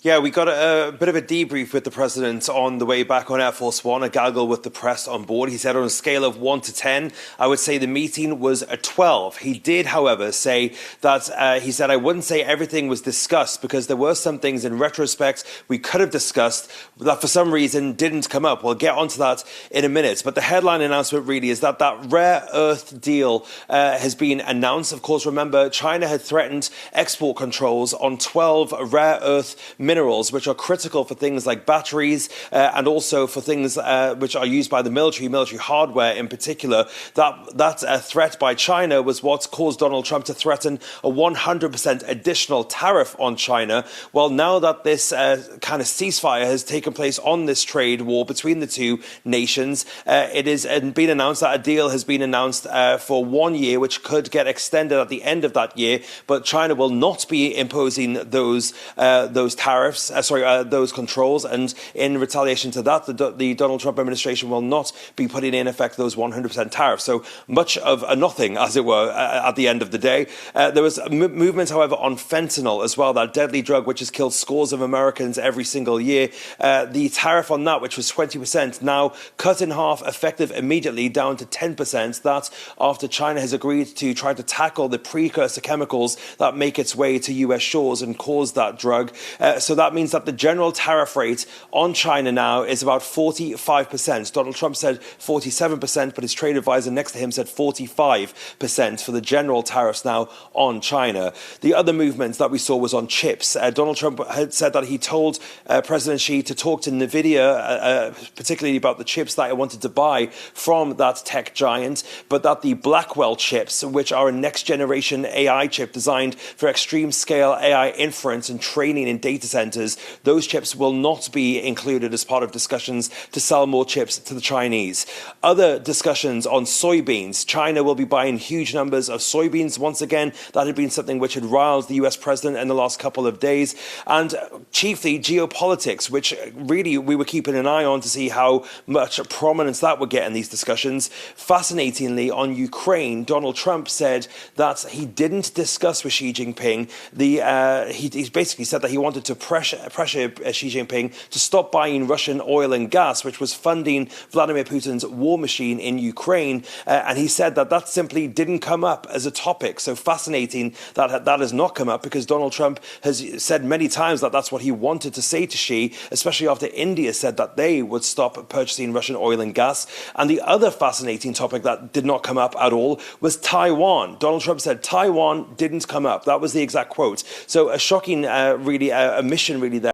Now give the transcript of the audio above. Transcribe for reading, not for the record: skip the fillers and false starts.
Yeah, we got a bit of a debrief with the president on the way back on Air Force One, a gaggle with the press on board. He said on a scale of 1 to 10, I would say the meeting was a 12. He did, however, say that he said, I wouldn't say everything was discussed because there were some things in retrospect we could have discussed that for some reason didn't come up. We'll get onto that in a minute. But the headline announcement really is that rare earth deal has been announced. Of course, remember, China had threatened export controls on 12 rare earth minerals, which are critical for things like batteries and also for things which are used by the military hardware in particular. That threat by China was what caused Donald Trump to threaten a 100% additional tariff on China. Well, now that this kind of ceasefire has taken place on this trade war between the two nations, it has been announced that a deal has been announced for 1 year, which could get extended at the end of that year. But China will not be imposing those tariffs, those controls, and in retaliation to that, the Donald Trump administration will not be putting in effect those 100% tariffs. So much of a nothing, as it were, at the end of the day. There was movement, however, on fentanyl as well, that deadly drug which has killed scores of Americans every single year. The tariff on that, which was 20%, now cut in half, effective immediately, down to 10%. That's after China has agreed to try to tackle the precursor chemicals that make its way to US shores and cause that drug. So that means that the general tariff rate on China now is about 45%. Donald Trump said 47%, but his trade advisor next to him said 45% for the general tariffs now on China. The other movement that we saw was on chips. Donald Trump had said that he told President Xi to talk to NVIDIA, particularly about the chips that he wanted to buy from that tech giant, but that the Blackwell chips, which are a next-generation AI chip designed for extreme-scale AI inference and training in data centers, those chips will not be included as part of discussions to sell more chips to the Chinese. Other discussions on soybeans. China will be buying huge numbers of soybeans. Once again, that had been something which had riled the US president in the last couple of days. And chiefly geopolitics, which really we were keeping an eye on to see how much prominence that would get in these discussions. Fascinatingly, on Ukraine, Donald Trump said that he didn't discuss with Xi Jinping. He basically said that he wanted to pressure Xi Jinping to stop buying Russian oil and gas, which was funding Vladimir Putin's war machine in Ukraine. And he said that simply didn't come up as a topic. So fascinating that has not come up, because Donald Trump has said many times that that's what he wanted to say to Xi, especially after India said that they would stop purchasing Russian oil and gas. And the other fascinating topic that did not come up at all was Taiwan. Donald Trump said Taiwan didn't come up. That was the exact quote. So a shocking, omission really there.